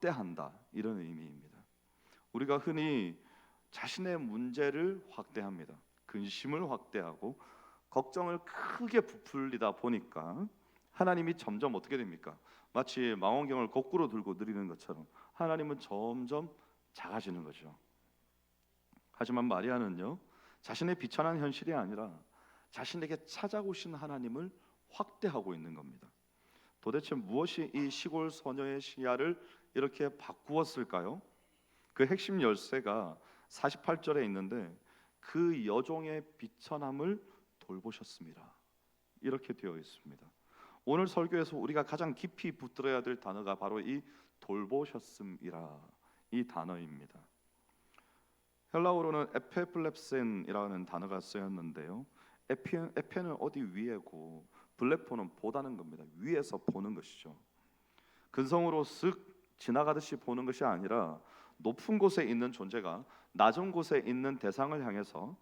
확대한다, 이런 의미입니다. 우리가 흔히 자신의 문제를 확대합니다. 근심을 확대하고 걱정을 크게 부풀리다 보니까 하나님이 점점 어떻게 됩니까? 마치 망원경을 거꾸로 들고 느리는 것처럼 하나님은 점점 작아지는 거죠. 하지만 마리아는요, 자신의 비천한 현실이 아니라 자신에게 찾아오신 하나님을 확대하고 있는 겁니다. 도대체 무엇이 이 시골 소녀의 시야를 이렇게 바꾸었을까요? 그 핵심 열쇠가 48절에 있는데, 그 여종의 비천함을 돌보셨습니다, 이렇게 되어 있습니다. 오늘 설교에서 우리가 가장 깊이 붙들어야 될 단어가 바로 이 돌보셨음이라, 이 단어입니다. 헬라어로는 에페플렙센이라는 단어가 쓰였는데요, 에페는 어디 위에고 블레포는 보다는 겁니다. 위에서 보는 것이죠. 근성으로 쓱 지나가듯이 보는 것이 아니라 높은 곳에 있는 존재가 낮은 곳에 있는 대상을 향해서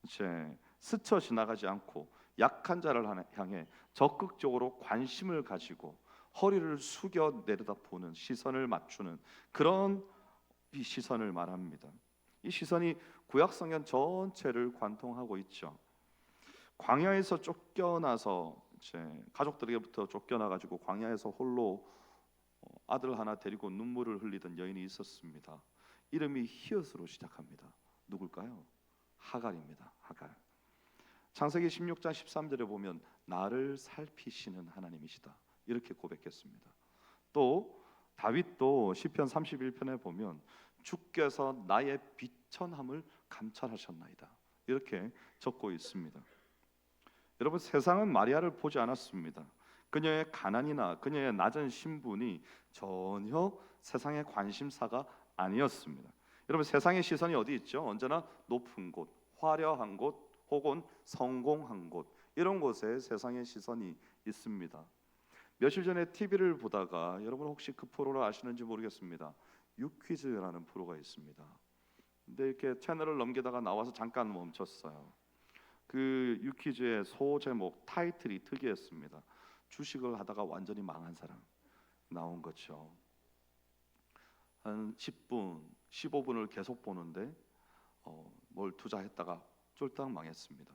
이제 스쳐 지나가지 않고 약한 자를 향해 적극적으로 관심을 가지고 허리를 숙여 내려다 보는, 시선을 맞추는 그런 이 시선을 말합니다. 이 시선이 구약 성경 전체를 관통하고 있죠. 광야에서 쫓겨나서 이제 가족들에게부터 쫓겨나 가지고 광야에서 홀로 아들 하나 데리고 눈물을 흘리던 여인이 있었습니다. 이름이 히읗으로 시작합니다. 누굴까요? 하갈입니다. 하갈. 창세기 16장 13절에 보면 나를 살피시는 하나님이시다, 이렇게 고백했습니다. 또 다윗도 시편 31편에 보면 주께서 나의 비천함을 감찰하셨나이다, 이렇게 적고 있습니다. 여러분, 세상은 마리아를 보지 않았습니다. 그녀의 가난이나 그녀의 낮은 신분이 전혀 세상의 관심사가 아니었습니다. 여러분, 세상의 시선이 어디 있죠? 언제나 높은 곳, 화려한 곳, 혹은 성공한 곳, 이런 곳에 세상의 시선이 있습니다. 며칠 전에 TV를 보다가, 여러분 혹시 그 프로를 아시는지 모르겠습니다. 유퀴즈라는 프로가 있습니다. 근데 이렇게 채널을 넘기다가 나와서 잠깐 멈췄어요. 그 유퀴즈의 소제목 타이틀이 특이했습니다. 주식을 하다가 완전히 망한 사람 나온 거죠. 한 10분, 15분을 계속 보는데 뭘 투자했다가 쫄딱 망했습니다.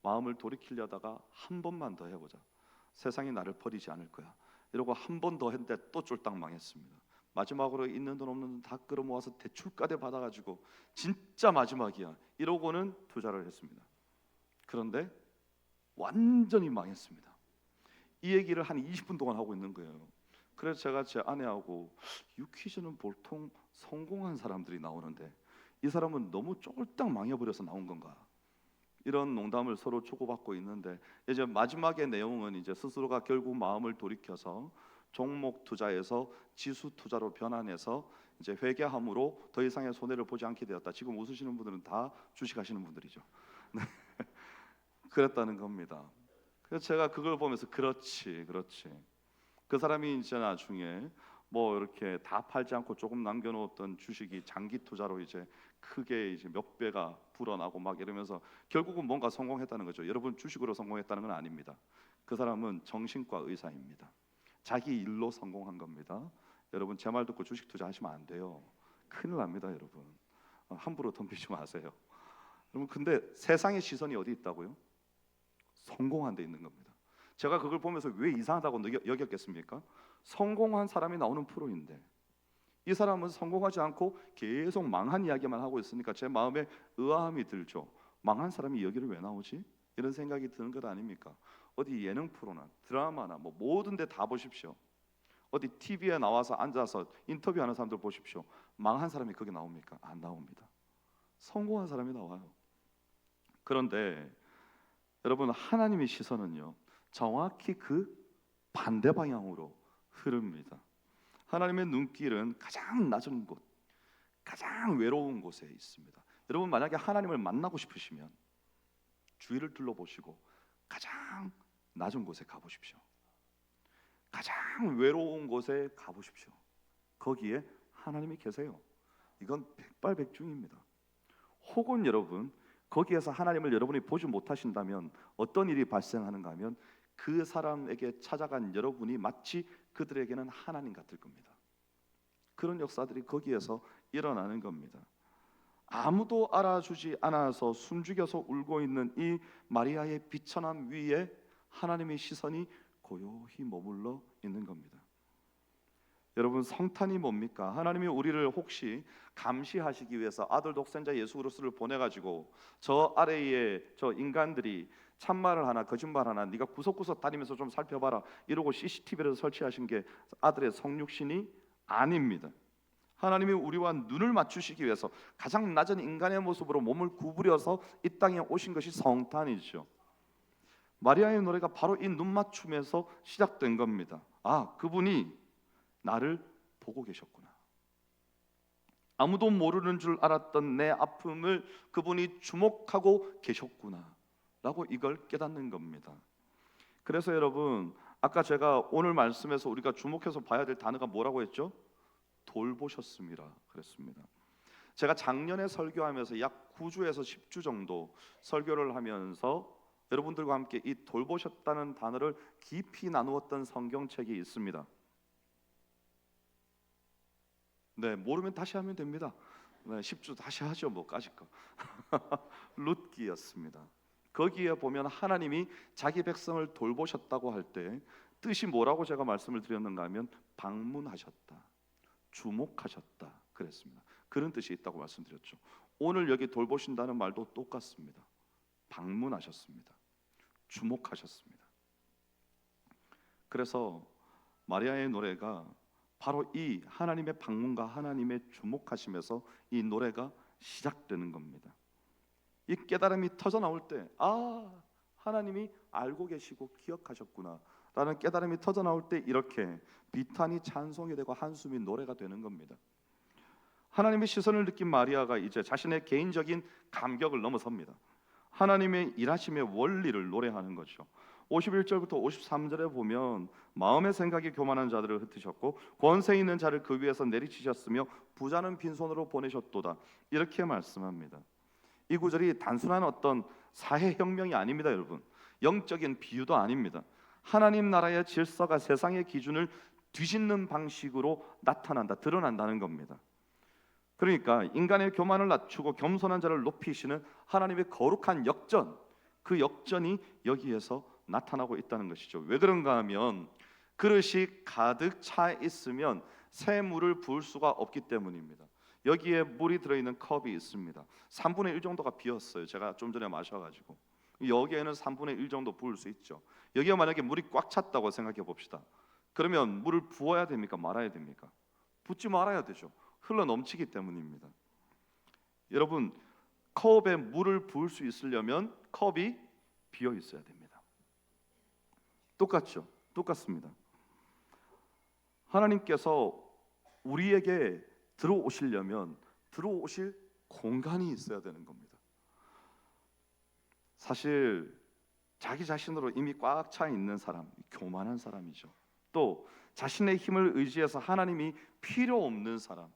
마음을 돌이키려다가 한 번만 더 해보자, 세상이 나를 버리지 않을 거야, 이러고 한 번 더 했는데 또 쫄딱 망했습니다. 마지막으로 있는 돈 없는 돈 다 끌어모아서 대출까지 받아가지고 진짜 마지막이야 이러고는 투자를 했습니다. 그런데 완전히 망했습니다. 이 얘기를 한 20분 동안 하고 있는 거예요. 그래서 제가 제 아내하고, 유퀴즈는 보통 성공한 사람들이 나오는데 이 사람은 너무 쫄딱 망해버려서 나온 건가, 이런 농담을 서로 주고받고 있는데, 이제 마지막의 내용은 이제 스스로가 결국 마음을 돌이켜서 종목 투자에서 지수 투자로 변환해서 이제 회계함으로 더 이상의 손해를 보지 않게 되었다. 지금 웃으시는 분들은 다 주식하시는 분들이죠. 네. 그랬다는 겁니다. 그래서 제가 그걸 보면서 그렇지. 그 사람이 이제 나중에 뭐 이렇게 다 팔지 않고 조금 남겨놓았던 주식이 장기 투자로 이제 크게 이제 몇 배가 불어나고 막 이러면서 결국은 뭔가 성공했다는 거죠. 여러분, 주식으로 성공했다는 건 아닙니다. 그 사람은 정신과 의사입니다. 자기 일로 성공한 겁니다. 여러분, 제 말 듣고 주식 투자하시면 안 돼요. 큰일 납니다, 여러분. 함부로 덤비지 마세요. 여러분, 근데 세상의 시선이 어디 있다고요? 성공한 데 있는 겁니다. 제가 그걸 보면서 왜 이상하다고 여겼겠습니까? 성공한 사람이 나오는 프로인데 이 사람은 성공하지 않고 계속 망한 이야기만 하고 있으니까 제 마음에 의아함이 들죠. 망한 사람이 여기를 왜 나오지? 이런 생각이 드는 것 아닙니까? 어디 예능 프로나 드라마나 뭐 모든 데 다 보십시오. 어디 TV에 나와서 앉아서 인터뷰하는 사람들 보십시오. 망한 사람이 거기 나옵니까? 안 나옵니다. 성공한 사람이 나와요. 그런데 여러분, 하나님의 시선은요, 정확히 그 반대 방향으로 흐릅니다. 하나님의 눈길은 가장 낮은 곳, 가장 외로운 곳에 있습니다. 여러분, 만약에 하나님을 만나고 싶으시면 주위를 둘러보시고 가장 낮은 곳에 가보십시오. 가장 외로운 곳에 가보십시오. 거기에 하나님이 계세요. 이건 백발백중입니다. 혹은 여러분, 거기에서 하나님을 여러분이 보지 못하신다면 어떤 일이 발생하는가 하면 그 사람에게 찾아간 여러분이 마치 그들에게는 하나님 같을 겁니다. 그런 역사들이 거기에서 일어나는 겁니다. 아무도 알아주지 않아서 숨죽여서 울고 있는 이 마리아의 비천함 위에 하나님의 시선이 고요히 머물러 있는 겁니다. 여러분, 성탄이 뭡니까? 하나님이 우리를 혹시 감시하시기 위해서 아들 독생자 예수 그리스도를 보내가지고 저 아래에 저 인간들이 참말을 하나 거짓말 하나 네가 구석구석 다니면서 좀 살펴봐라 이러고 CCTV를 설치하신 게 아들의 성육신이 아닙니다. 하나님이 우리와 눈을 맞추시기 위해서 가장 낮은 인간의 모습으로 몸을 구부려서 이 땅에 오신 것이 성탄이죠. 마리아의 노래가 바로 이 눈맞춤에서 시작된 겁니다. 아, 그분이 나를 보고 계셨구나. 아무도 모르는 줄 알았던 내 아픔을 그분이 주목하고 계셨구나 라고 이걸 깨닫는 겁니다. 그래서 여러분, 아까 제가 오늘 말씀에서 우리가 주목해서 봐야 될 단어가 뭐라고 했죠? 돌보셨습니다 그랬습니다. 제가 작년에 설교하면서 약 9주에서 10주 정도 설교를 하면서 여러분들과 함께 이 돌보셨다는 단어를 깊이 나누었던 성경책이 있습니다. 네, 모르면 다시 하면 됩니다. 네, 10주 다시 하죠, 뭐까짓 거. 룻기였습니다. 거기에 보면 하나님이 자기 백성을 돌보셨다고 할 때 뜻이 뭐라고 제가 말씀을 드렸는가 하면 방문하셨다, 주목하셨다 그랬습니다. 그런 뜻이 있다고 말씀드렸죠. 오늘 여기 돌보신다는 말도 똑같습니다. 방문하셨습니다. 주목하셨습니다. 그래서 마리아의 노래가 바로 이 하나님의 방문과 하나님의 주목하심에서 이 노래가 시작되는 겁니다. 이 깨달음이 터져 나올 때, 아, 하나님이 알고 계시고 기억하셨구나 라는 깨달음이 터져 나올 때 이렇게 비탄이 찬송이 되고 한숨이 노래가 되는 겁니다. 하나님의 시선을 느낀 마리아가 이제 자신의 개인적인 감격을 넘어섭니다. 하나님의 일하심의 원리를 노래하는 거죠. 51절부터 53절에 보면 마음의 생각이 교만한 자들을 흩으셨고 권세 있는 자를 그 위에서 내리치셨으며 부자는 빈손으로 보내셨도다 이렇게 말씀합니다. 이 구절이 단순한 어떤 사회혁명이 아닙니다. 여러분, 영적인 비유도 아닙니다. 하나님 나라의 질서가 세상의 기준을 뒤집는 방식으로 나타난다, 드러난다는 겁니다. 그러니까 인간의 교만을 낮추고 겸손한 자를 높이시는 하나님의 거룩한 역전, 그 역전이 여기에서 나타나고 있다는 것이죠. 왜 그런가 하면 그릇이 가득 차 있으면 새 물을 부을 수가 없기 때문입니다. 여기에 물이 들어있는 컵이 있습니다. 3분의 1 정도가 비었어요. 제가 좀 전에 마셔가지고 여기에는 3분의 1 정도 부을 수 있죠. 여기에 만약에 물이 꽉 찼다고 생각해 봅시다. 그러면 물을 부어야 됩니까? 말아야 됩니까? 붓지 말아야 되죠. 흘러 넘치기 때문입니다. 여러분, 컵에 물을 부을 수 있으려면 컵이 비어 있어야 됩니다. 똑같죠? 똑같습니다. 하나님께서 우리에게 들어오시려면 들어오실 공간이 있어야 되는 겁니다. 사실 자기 자신으로 이미 꽉 차 있는 사람, 교만한 사람이죠. 또 자신의 힘을 의지해서 하나님이 필요 없는 사람,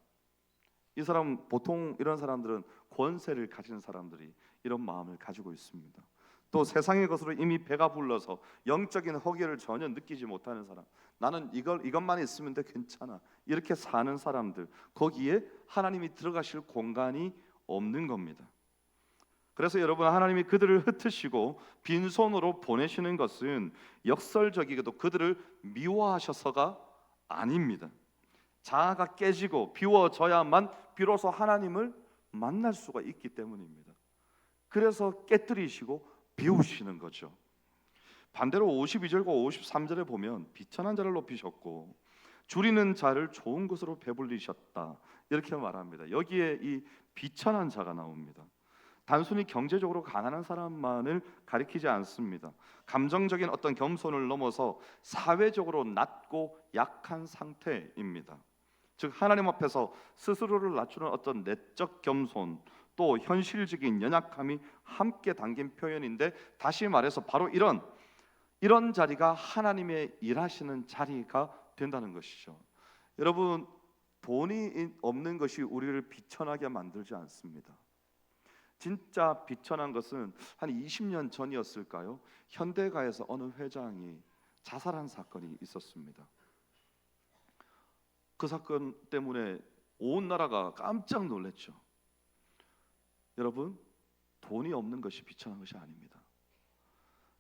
이 사람, 보통 이런 사람들은 권세를 가진 사람들이 이런 마음을 가지고 있습니다. 또 세상의 것으로 이미 배가 불러서 영적인 허기를 전혀 느끼지 못하는 사람, 나는 이것만 있으면 돼 괜찮아 이렇게 사는 사람들, 거기에 하나님이 들어가실 공간이 없는 겁니다. 그래서 여러분, 하나님이 그들을 흩으시고 빈손으로 보내시는 것은 역설적이게도 그들을 미워하셔서가 아닙니다. 자아가 깨지고 비워져야만 비로소 하나님을 만날 수가 있기 때문입니다. 그래서 깨뜨리시고 비우시는 거죠. 반대로 52절과 53절에 보면 비천한 자를 높이셨고 줄이는 자를 좋은 것으로 배불리셨다 이렇게 말합니다. 여기에 이 비천한 자가 나옵니다. 단순히 경제적으로 가난한 사람만을 가리키지 않습니다. 감정적인 어떤 겸손을 넘어서 사회적으로 낮고 약한 상태입니다. 즉 하나님 앞에서 스스로를 낮추는 어떤 내적 겸손, 또 현실적인 연약함이 함께 담긴 표현인데, 다시 말해서 바로 이런 자리가 하나님의 일하시는 자리가 된다는 것이죠. 여러분, 돈이 없는 것이 우리를 비천하게 만들지 않습니다. 진짜 비천한 것은 한 20년 전이었을까요? 현대가에서 어느 회장이 자살한 사건이 있었습니다. 그 사건 때문에 온 나라가 깜짝 놀랐죠. 여러분, 돈이 없는 것이 비천한 것이 아닙니다.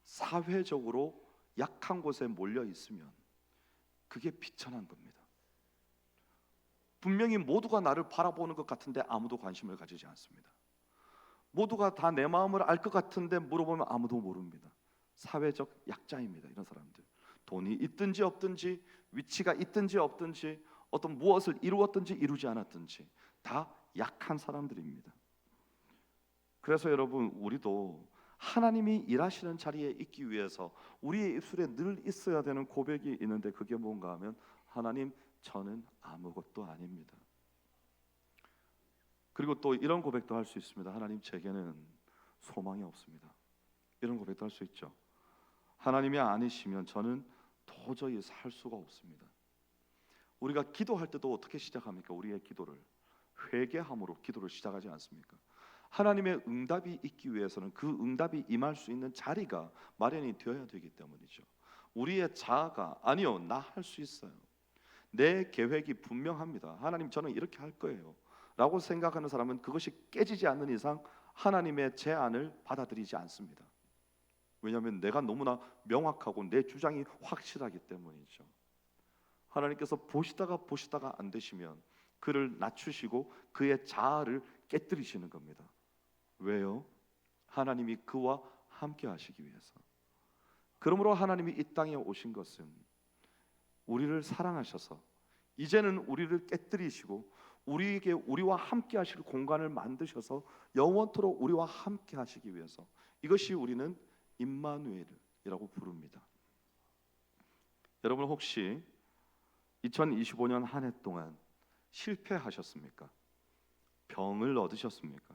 사회적으로 약한 곳에 몰려 있으면 그게 비천한 겁니다. 분명히 모두가 나를 바라보는 것 같은데 아무도 관심을 가지지 않습니다. 모두가 다 내 마음을 알 것 같은데 물어보면 아무도 모릅니다. 사회적 약자입니다. 이런 사람들. 돈이 있든지 없든지, 위치가 있든지 없든지, 어떤 무엇을 이루었든지 이루지 않았든지 다 약한 사람들입니다. 그래서 여러분, 우리도 하나님이 일하시는 자리에 있기 위해서 우리의 입술에 늘 있어야 되는 고백이 있는데, 그게 뭔가 하면, 하나님, 저는 아무것도 아닙니다. 그리고 또 이런 고백도 할 수 있습니다. 하나님, 제게는 소망이 없습니다. 이런 고백도 할 수 있죠. 하나님이 아니시면 저는 도저히 살 수가 없습니다. 우리가 기도할 때도 어떻게 시작합니까? 우리의 기도를 회개함으로 기도를 시작하지 않습니까? 하나님의 응답이 있기 위해서는 그 응답이 임할 수 있는 자리가 마련이 되어야 되기 때문이죠. 우리의 자아가 아니요, 나 할 수 있어요, 내 계획이 분명합니다, 하나님 저는 이렇게 할 거예요 라고 생각하는 사람은 그것이 깨지지 않는 이상 하나님의 제안을 받아들이지 않습니다. 왜냐하면 내가 너무나 명확하고 내 주장이 확실하기 때문이죠. 하나님께서 보시다가 안 되시면 그를 낮추시고 그의 자아를 깨뜨리시는 겁니다. 왜요? 하나님이 그와 함께 하시기 위해서. 그러므로 하나님이 이 땅에 오신 것은 우리를 사랑하셔서 이제는 우리를 깨뜨리시고 우리에게 우리와 함께 하실 공간을 만드셔서 영원토록 우리와 함께 하시기 위해서. 이것이 우리는 임마누엘이라고 부릅니다. 여러분, 혹시 2025년 한 해 동안 실패하셨습니까? 병을 얻으셨습니까?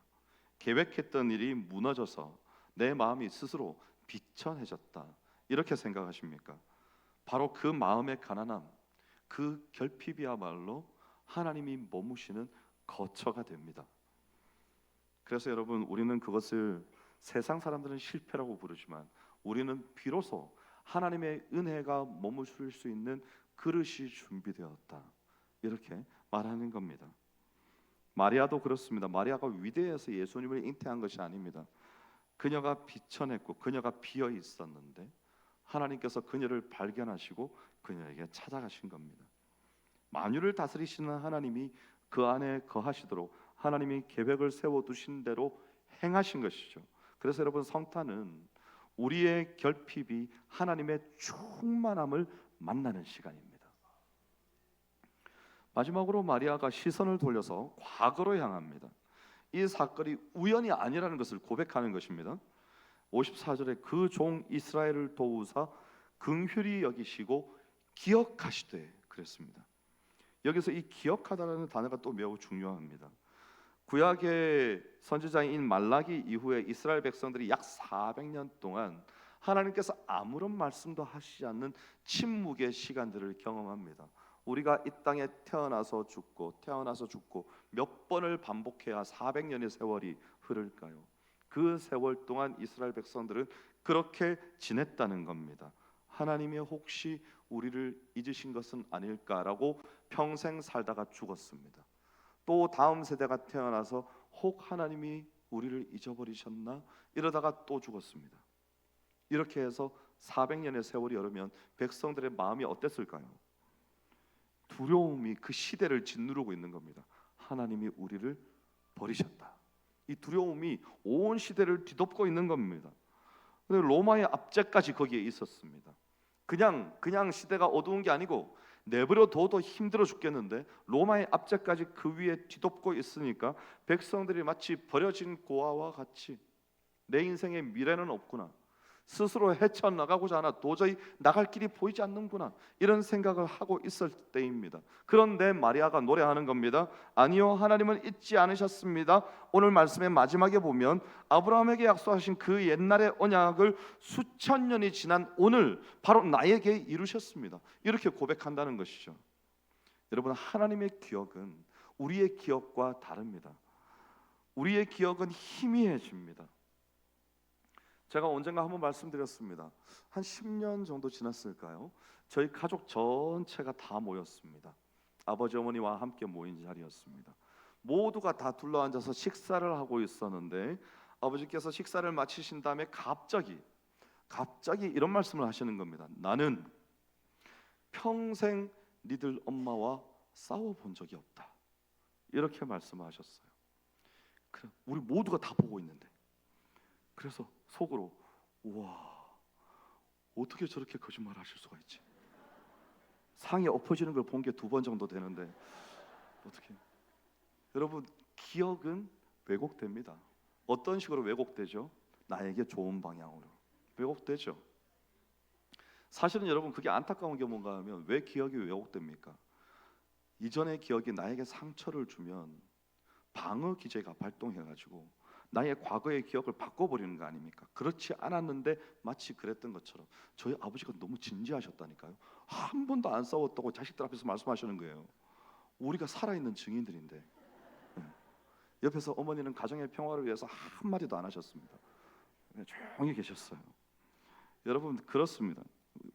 계획했던 일이 무너져서 내 마음이 스스로 비천해졌다, 이렇게 생각하십니까? 바로 그 마음의 가난함, 그 결핍이야말로 하나님이 머무시는 거처가 됩니다. 그래서 여러분, 우리는 그것을 세상 사람들은 실패라고 부르지만 우리는 비로소 하나님의 은혜가 머무실 수 있는 그릇이 준비되었다, 이렇게 말하는 겁니다. 마리아도 그렇습니다. 마리아가 위대해서 예수님을 잉태한 것이 아닙니다. 그녀가 비천했고 그녀가 비어 있었는데 하나님께서 그녀를 발견하시고 그녀에게 찾아가신 겁니다. 만유를 다스리시는 하나님이 그 안에 거하시도록 하나님이 계획을 세워두신 대로 행하신 것이죠. 그래서 여러분, 성탄은 우리의 결핍이 하나님의 충만함을 만나는 시간입니다. 마지막으로 마리아가 시선을 돌려서 과거로 향합니다. 이 사건이 우연이 아니라는 것을 고백하는 것입니다. 54절에 그 종 이스라엘을 도우사 긍휼히 여기시고 기억하시되 그랬습니다. 여기서 이 기억하다라는 단어가 또 매우 중요합니다. 구약의 선지자인 말라기 이후에 이스라엘 백성들이 약 400년 동안 하나님께서 아무런 말씀도 하시지 않는 침묵의 시간들을 경험합니다. 우리가 이 땅에 태어나서 죽고 몇 번을 반복해야 400년의 세월이 흐를까요? 그 세월 동안 이스라엘 백성들은 그렇게 지냈다는 겁니다. 하나님이 혹시 우리를 잊으신 것은 아닐까라고 평생 살다가 죽었습니다. 또 다음 세대가 태어나서 혹 하나님이 우리를 잊어버리셨나 이러다가 또 죽었습니다. 이렇게 해서 400년의 세월이 흐르면 백성들의 마음이 어땠을까요? 두려움이 그 시대를 짓누르고 있는 겁니다. 하나님이 우리를 버리셨다. 이 두려움이 온 시대를 뒤덮고 있는 겁니다. 근데 로마의 압제까지 거기에 있었습니다. 그냥 시대가 어두운 게 아니고 내버려 둬도 힘들어 죽겠는데 로마의 압제까지 그 위에 뒤덮고 있으니까 백성들이 마치 버려진 고아와 같이 내 인생에 미래는 없구나, 스스로 헤쳐나가고자 하나 도저히 나갈 길이 보이지 않는구나, 이런 생각을 하고 있을 때입니다. 그런데 마리아가 노래하는 겁니다. 아니요, 하나님은 잊지 않으셨습니다. 오늘 말씀의 마지막에 보면 아브라함에게 약속하신 그 옛날의 언약을 수천 년이 지난 오늘 바로 나에게 이루셨습니다. 이렇게 고백한다는 것이죠. 여러분, 하나님의 기억은 우리의 기억과 다릅니다. 우리의 기억은 희미해집니다. 제가 언젠가 한번 말씀드렸습니다. 한 10년 정도 지났을까요? 저희 가족 전체가 다 모였습니다. 아버지 어머니와 함께 모인 자리였습니다. 모두가 다 둘러앉아서 식사를 하고 있었는데 아버지께서 식사를 마치신 다음에 갑자기 이런 말씀을 하시는 겁니다. 나는 평생 니들 엄마와 싸워본 적이 없다. 이렇게 말씀하셨어요. 우리 모두가 다 보고 있는데, 그래서 속으로 우와, 어떻게 저렇게 거짓말 하실 수가 있지? 상이 엎어지는 걸 본 게 2번 정도 되는데 어떻게? 여러분, 기억은 왜곡됩니다. 어떤 식으로 왜곡되죠? 나에게 좋은 방향으로 왜곡되죠. 사실은 여러분, 그게 안타까운 게 뭔가 하면 왜 기억이 왜곡됩니까? 이전의 기억이 나에게 상처를 주면 방어 기제가 발동해가지고 나의 과거의 기억을 바꿔버리는 거 아닙니까? 그렇지 않았는데 마치 그랬던 것처럼 저희 아버지가 너무 진지하셨다니까요. 한 번도 안 싸웠다고 자식들 앞에서 말씀하시는 거예요. 우리가 살아있는 증인들인데. 옆에서 어머니는 가정의 평화를 위해서 한마디도 안 하셨습니다. 조용히 계셨어요. 여러분, 그렇습니다.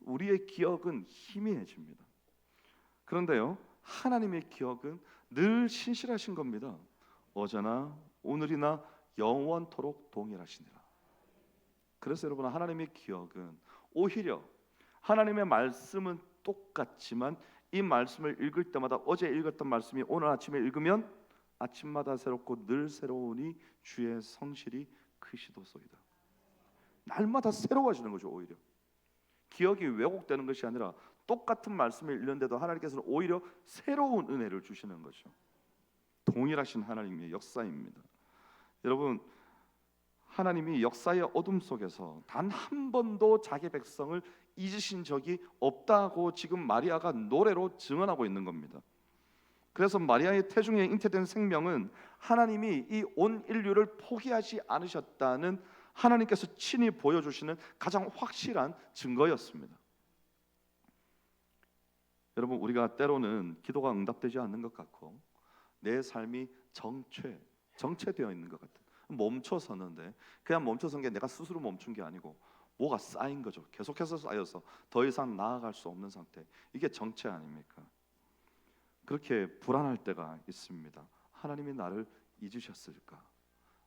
우리의 기억은 희미해집니다. 그런데요, 하나님의 기억은 늘 신실하신 겁니다. 어제나 오늘이나 영원토록 동일하시니라. 그래서 여러분, 하나님의 기억은 오히려 하나님의 말씀은 똑같지만 이 말씀을 읽을 때마다 어제 읽었던 말씀이 오늘 아침에 읽으면 아침마다 새롭고 늘 새로우니 주의 성실이 크시도소이다. 날마다 새로워지는 거죠. 오히려 기억이 왜곡되는 것이 아니라 똑같은 말씀을 읽는데도 하나님께서는 오히려 새로운 은혜를 주시는 거죠. 동일하신 하나님의 역사입니다. 여러분, 하나님이 역사의 어둠 속에서 단 한 번도 자기 백성을 잊으신 적이 없다고 지금 마리아가 노래로 증언하고 있는 겁니다. 그래서 마리아의 태중에 잉태된 생명은 하나님이 이 온 인류를 포기하지 않으셨다는 하나님께서 친히 보여주시는 가장 확실한 증거였습니다. 여러분, 우리가 때로는 기도가 응답되지 않는 것 같고 내 삶이 정체되어 있는 것 같아요. 멈춰서는데 그냥 멈춰선 게 내가 스스로 멈춘 게 아니고 뭐가 쌓인 거죠. 계속해서 쌓여서 더 이상 나아갈 수 없는 상태. 이게 정체 아닙니까? 그렇게 불안할 때가 있습니다. 하나님이 나를 잊으셨을까?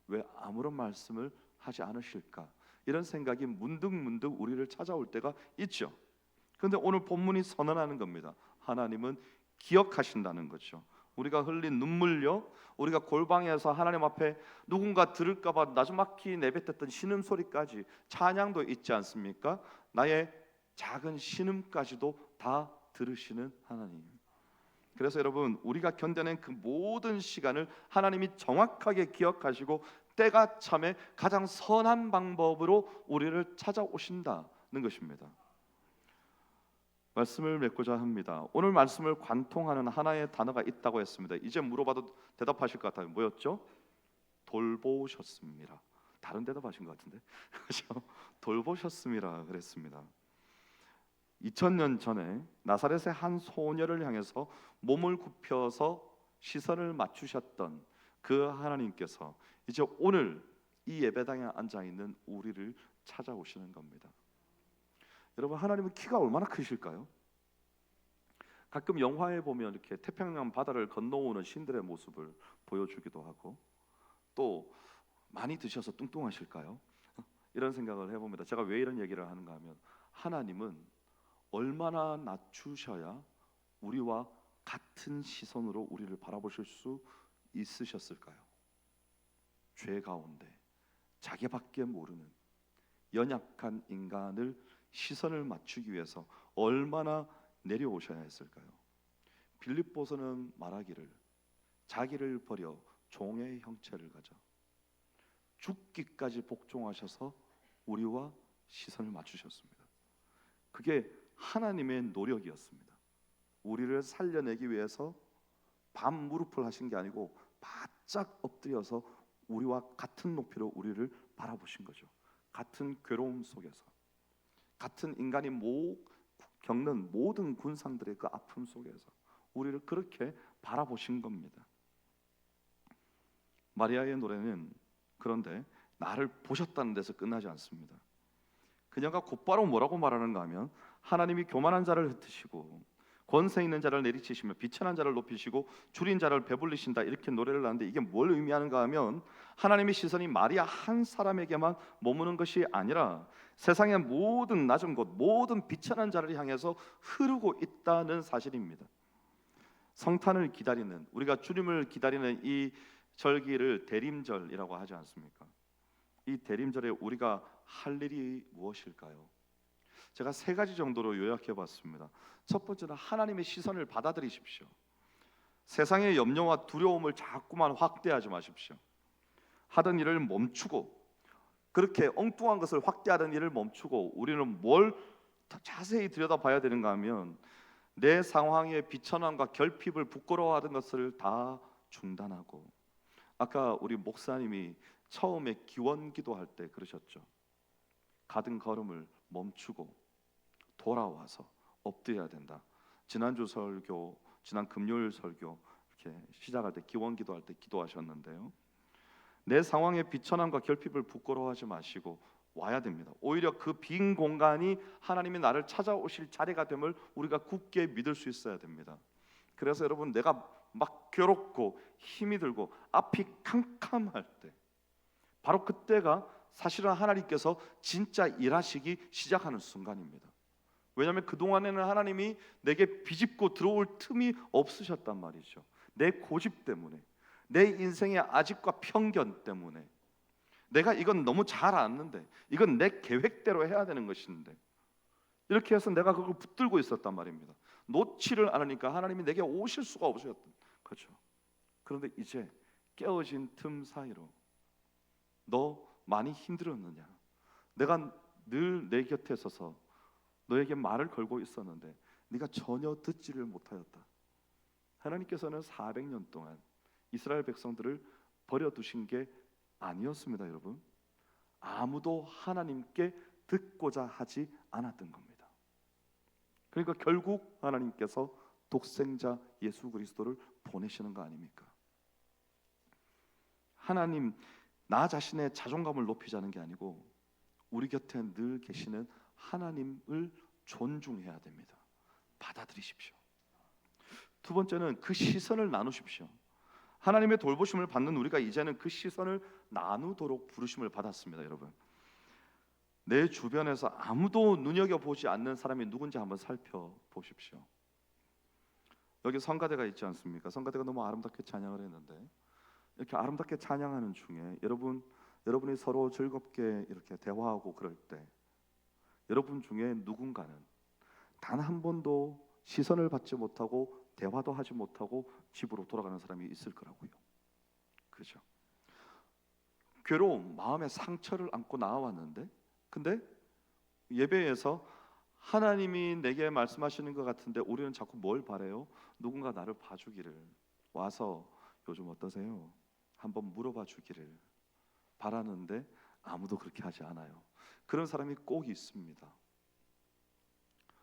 왜 아무런 말씀을 하지 않으실까? 이런 생각이 문득 우리를 찾아올 때가 있죠. 그런데 오늘 본문이 선언하는 겁니다. 하나님은 기억하신다는 거죠. 우리가 흘린 눈물요, 우리가 골방에서 하나님 앞에 누군가 들을까 봐 나지막히 내뱉었던 신음소리까지, 찬양도 있지 않습니까? 나의 작은 신음까지도 다 들으시는 하나님. 그래서 여러분, 우리가 견뎌낸 그 모든 시간을 하나님이 정확하게 기억하시고 때가 참에 가장 선한 방법으로 우리를 찾아오신다는 것입니다. 말씀을 맺고자 합니다. 오늘 말씀을 관통하는 하나의 단어가 있다고 했습니다. 이제 물어봐도 대답하실 것 같아요. 뭐였죠? 돌보셨습니다. 다른 대답하신 것 같은데 그렇죠? 돌보셨습니다 그랬습니다. 2000년 전에 나사렛의 한 소녀를 향해서 몸을 굽혀서 시선을 맞추셨던 그 하나님께서 이제 오늘 이 예배당에 앉아 있는 우리를 찾아오시는 겁니다. 여러분, 하나님은 키가 얼마나 크실까요? 가끔 영화에 보면 이렇게 태평양 바다를 건너오는 신들의 모습을 보여주기도 하고, 또 많이 드셔서 뚱뚱하실까요? 이런 생각을 해봅니다. 제가 왜 이런 얘기를 하는가 하면 하나님은 얼마나 낮추셔야 우리와 같은 시선으로 우리를 바라보실 수 있으셨을까요? 죄 가운데 자기밖에 모르는 연약한 인간을 시선을 맞추기 위해서 얼마나 내려오셔야 했을까요? 빌립보서는 말하기를 자기를 버려 종의 형체를 가져 죽기까지 복종하셔서 우리와 시선을 맞추셨습니다. 그게 하나님의 노력이었습니다. 우리를 살려내기 위해서 밤 무릎을 하신 게 아니고 바짝 엎드려서 우리와 같은 높이로 우리를 바라보신 거죠. 같은 괴로움 속에서, 같은 인간이 겪는 모든 군상들의 그 아픔 속에서 우리를 그렇게 바라보신 겁니다. 마리아의 노래는 그런데 나를 보셨다는 데서 끝나지 않습니다. 그녀가 곧바로 뭐라고 말하는가 하면 하나님이 교만한 자를 흩으시고 권세 있는 자를 내리치시며 비천한 자를 높이시고 줄인 자를 배불리신다, 이렇게 노래를 하는데 이게 뭘 의미하는가 하면 하나님의 시선이 마리아 한 사람에게만 머무는 것이 아니라 세상의 모든 낮은 곳, 모든 비천한 자를 향해서 흐르고 있다는 사실입니다. 성탄을 기다리는, 우리가 주님을 기다리는 이 절기를 대림절이라고 하지 않습니까? 이 대림절에 우리가 할 일이 무엇일까요? 제가 세 가지 정도로 요약해 봤습니다. 첫 번째는 하나님의 시선을 받아들이십시오. 세상의 염려와 두려움을 자꾸만 확대하지 마십시오. 하던 일을 멈추고, 그렇게 엉뚱한 것을 확대하던 일을 멈추고 우리는 뭘 더 자세히 들여다봐야 되는가 하면 내 상황의 비천함과 결핍을 부끄러워하던 것을 다 중단하고, 아까 우리 목사님이 처음에 기원 기도할 때 그러셨죠. 가던 걸음을 멈추고 돌아와서 엎드려야 된다. 지난주 설교, 지난 금요일 설교 이렇게 시작할 때 기원 기도할 때 기도하셨는데요. 내 상황의 비천함과 결핍을 부끄러워하지 마시고 와야 됩니다. 오히려 그 빈 공간이 하나님이 나를 찾아오실 자리가 됨을 우리가 굳게 믿을 수 있어야 됩니다. 그래서 여러분, 내가 막 괴롭고 힘이 들고 앞이 캄캄할 때, 바로 그때가 사실은 하나님께서 진짜 일하시기 시작하는 순간입니다. 왜냐하면 그동안에는 하나님이 내게 비집고 들어올 틈이 없으셨단 말이죠. 내 고집 때문에, 내 인생의 아집과 편견 때문에, 내가 이건 너무 잘 아는데, 이건 내 계획대로 해야 되는 것인데, 이렇게 해서 내가 그걸 붙들고 있었단 말입니다. 놓지를 않으니까 하나님이 내게 오실 수가 없으셨던 거죠. 그런데 이제 깨어진 틈 사이로, 너 많이 힘들었느냐? 내가 늘 내 곁에 서서 너에게 말을 걸고 있었는데 네가 전혀 듣지를 못하였다. 하나님께서는 400년 동안 이스라엘 백성들을 버려두신 게 아니었습니다. 여러분, 아무도 하나님께 듣고자 하지 않았던 겁니다. 그러니까 결국 하나님께서 독생자 예수 그리스도를 보내시는 거 아닙니까? 하나님, 나 자신의 자존감을 높이자는 게 아니고 우리 곁에 늘 계시는 하나님을 존중해야 됩니다. 받아들이십시오. 두 번째는 그 시선을 나누십시오. 하나님의 돌보심을 받는 우리가 이제는 그 시선을 나누도록 부르심을 받았습니다. 여러분, 내 주변에서 아무도 눈여겨보지 않는 사람이 누군지 한번 살펴보십시오. 여기 성가대가 있지 않습니까? 성가대가 너무 아름답게 찬양을 했는데, 이렇게 아름답게 찬양하는 중에 여러분이 서로 즐겁게 이렇게 대화하고 그럴 때 여러분 중에 누군가는 단 한 번도 시선을 받지 못하고 대화도 하지 못하고 집으로 돌아가는 사람이 있을 거라고요. 그렇죠? 괴로움, 마음의 상처를 안고 나왔는데, 근데 예배에서 하나님이 내게 말씀하시는 것 같은데 우리는 자꾸 뭘 바래요? 누군가 나를 봐주기를, 와서 요즘 어떠세요? 한번 물어봐 주기를 바라는데 아무도 그렇게 하지 않아요. 그런 사람이 꼭 있습니다.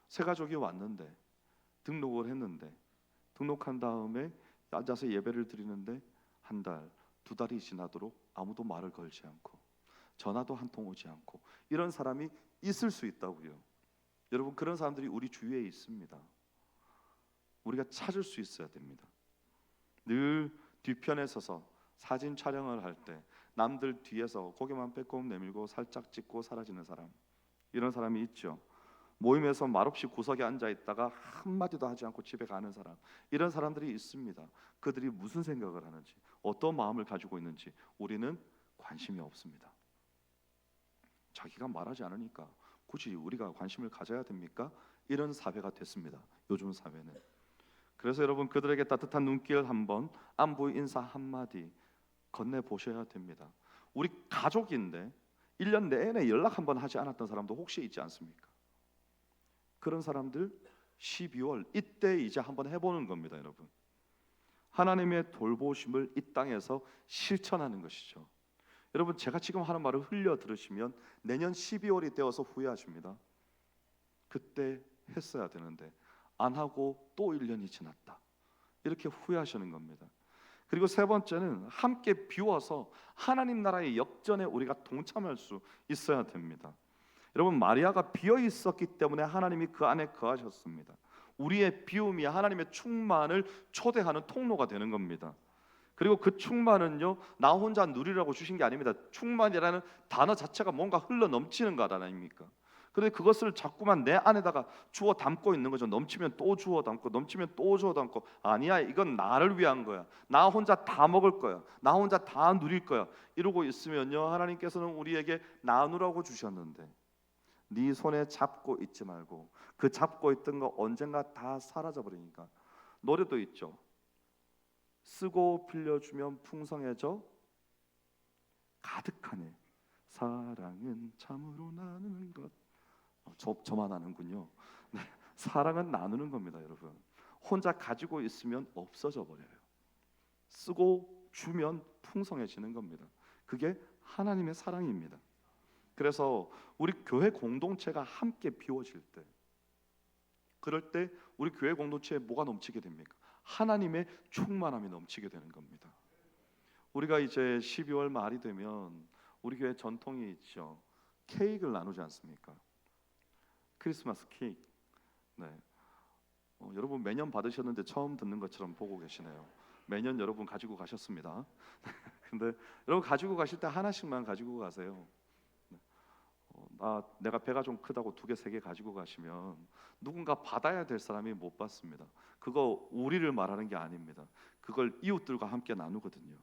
새 가족이 왔는데, 등록을 했는데, 등록한 다음에 앉아서 예배를 드리는데 한 달, 두 달이 지나도록 아무도 말을 걸지 않고 전화도 한 통 오지 않고, 이런 사람이 있을 수 있다고요. 여러분, 그런 사람들이 우리 주위에 있습니다. 우리가 찾을 수 있어야 됩니다. 늘 뒤편에 서서 사진 촬영을 할 때 남들 뒤에서 고개만 빼꼼 내밀고 살짝 찍고 사라지는 사람, 이런 사람이 있죠. 모임에서 말없이 구석에 앉아 있다가 한마디도 하지 않고 집에 가는 사람, 이런 사람들이 있습니다. 그들이 무슨 생각을 하는지, 어떤 마음을 가지고 있는지 우리는 관심이 없습니다. 자기가 말하지 않으니까 굳이 우리가 관심을 가져야 됩니까? 이런 사회가 됐습니다. 요즘 사회는. 그래서 여러분, 그들에게 따뜻한 눈길 한번, 안부 인사 한마디 건네보셔야 됩니다. 우리 가족인데 1년 내내 연락 한번 하지 않았던 사람도 혹시 있지 않습니까? 그런 사람들 12월 이때 이제 한번 해보는 겁니다. 여러분, 하나님의 돌보심을 이 땅에서 실천하는 것이죠. 여러분, 제가 지금 하는 말을 흘려 들으시면 내년 12월이 되어서 후회하십니다. 그때 했어야 되는데 안 하고 또 1년이 지났다, 이렇게 후회하시는 겁니다. 그리고 세 번째는 함께 비워서 하나님 나라의 역전에 우리가 동참할 수 있어야 됩니다. 여러분, 마리아가 비어 있었기 때문에 하나님이 그 안에 거하셨습니다. 우리의 비움이 하나님의 충만을 초대하는 통로가 되는 겁니다. 그리고 그 충만은요, 나 혼자 누리라고 주신 게 아닙니다. 충만이라는 단어 자체가 뭔가 흘러 넘치는 것 아닙니까? 그런데 그것을 자꾸만 내 안에다가 주워 담고 있는 거죠. 넘치면 또 주워 담고, 넘치면 또 주워 담고. 아니야, 이건 나를 위한 거야. 나 혼자 다 먹을 거야. 나 혼자 다 누릴 거야. 이러고 있으면요, 하나님께서는 우리에게 나누라고 주셨는데 네 손에 잡고 있지 말고, 그 잡고 있던 거 언젠가 다 사라져 버리니까. 노래도 있죠. 쓰고 빌려주면 풍성해져 가득하네. 사랑은 참으로 나누는 것. 저만 아는군요. 네, 사랑은 나누는 겁니다, 여러분. 혼자 가지고 있으면 없어져 버려요. 쓰고 주면 풍성해지는 겁니다. 그게 하나님의 사랑입니다. 그래서 우리 교회 공동체가 함께 비워질 때, 그럴 때 우리 교회 공동체에 뭐가 넘치게 됩니까? 하나님의 충만함이 넘치게 되는 겁니다. 우리가 이제 12월 말이 되면 우리 교회 전통이 있죠. 케이크를 나누지 않습니까? 크리스마스 케이크. 네. 여러분 매년 받으셨는데 처음 듣는 것처럼 보고 계시네요. 매년 여러분 가지고 가셨습니다. 근데 여러분 가지고 가실 때 하나씩만 가지고 가세요. 내가 배가 좀 크다고 2개, 3개 가지고 가시면 누군가 받아야 될 사람이 못 받습니다. 그거 우리를 말하는 게 아닙니다. 그걸 이웃들과 함께 나누거든요.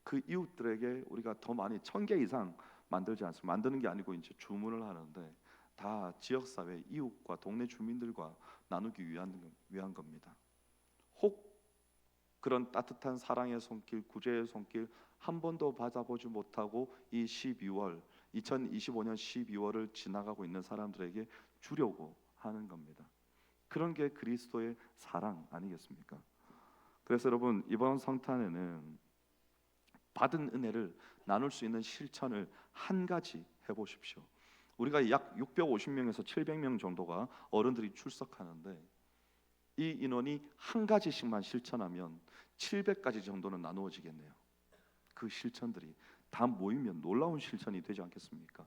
그 이웃들에게 우리가 더 많이 1000개 이상 만들지 않습니다. 만드는 게 아니고 이제 주문을 하는데 다 지역사회 이웃과 동네 주민들과 나누기 위한 겁니다. 혹 그런 따뜻한 사랑의 손길, 구제의 손길 한 번도 받아보지 못하고 이 2025년 12월을 지나가고 있는 사람들에게 주려고 하는 겁니다. 그런 게 그리스도의 사랑 아니겠습니까? 그래서 여러분 이번 성탄에는 받은 은혜를 나눌 수 있는 실천을 한 가지 해보십시오. 우리가 약 650명에서 700명 정도가 어른들이 출석하는데 이 인원이 한 가지씩만 실천하면 700가지 정도는 나누어지겠네요. 그 실천들이 다 모이면 놀라운 실천이 되지 않겠습니까?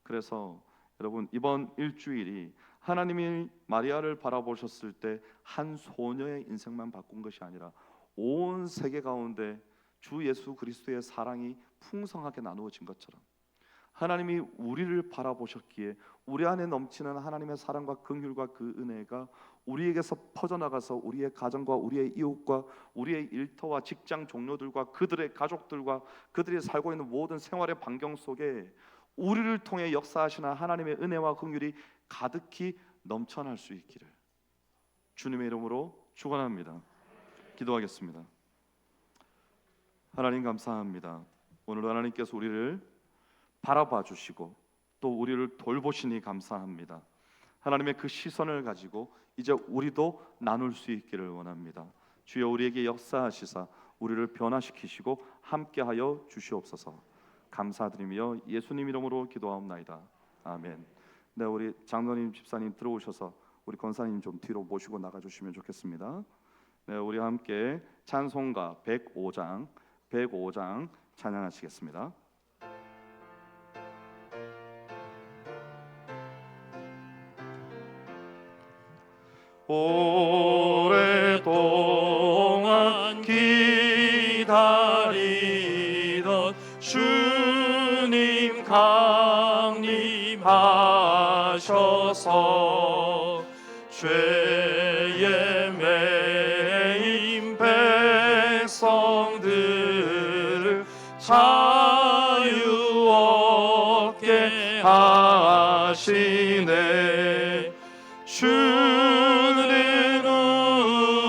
그래서 여러분 이번 일주일이 하나님이 마리아를 바라보셨을 때 한 소녀의 인생만 바꾼 것이 아니라 온 세계 가운데 주 예수 그리스도의 사랑이 풍성하게 나누어진 것처럼 하나님이 우리를 바라보셨기에 우리 안에 넘치는 하나님의 사랑과 긍휼과 그 은혜가 우리에게서 퍼져나가서 우리의 가정과 우리의 이웃과 우리의 일터와 직장 동료들과 그들의 가족들과 그들이 살고 있는 모든 생활의 반경 속에 우리를 통해 역사하시는 하나님의 은혜와 긍휼이 가득히 넘쳐날 수 있기를 주님의 이름으로 축원합니다. 기도하겠습니다. 하나님 감사합니다. 오늘도 하나님께서 우리를 바라봐 주시고 또 우리를 돌보시니 감사합니다. 하나님의 그 시선을 가지고 이제 우리도 나눌 수 있기를 원합니다. 주여 우리에게 역사하시사 우리를 변화시키시고 함께하여 주시옵소서. 감사드리며 예수님 이름으로 기도하옵나이다. 아멘. 네, 우리 장로님 집사님 들어오셔서 우리 권사님 좀 뒤로 모시고 나가주시면 좋겠습니다. 네, 우리 함께 찬송가 105장 찬양하시겠습니다. 오랫동안 기다리던 주님 강림하셔서 죄에 매인 백성들을 자유 얻게 하시네. 주는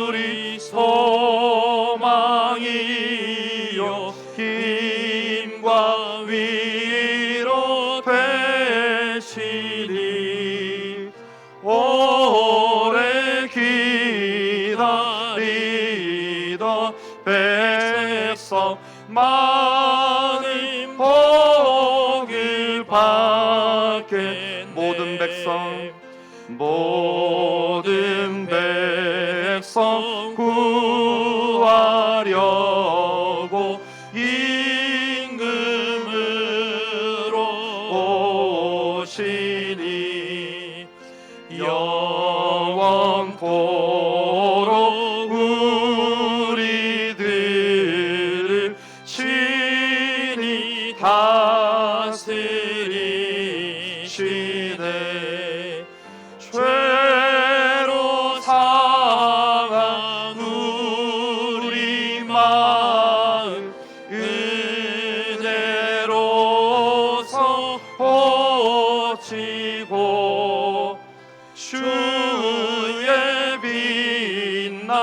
우리 소망이요 힘과 위로 되시니 오래 기다리던 백성 많은 복을 받게 모든 백성 구하려고 임금으로 오시니 영원 주의 빛난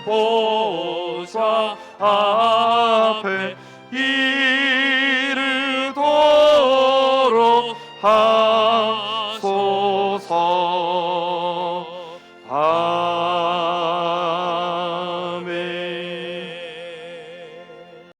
보좌 앞에 이르도록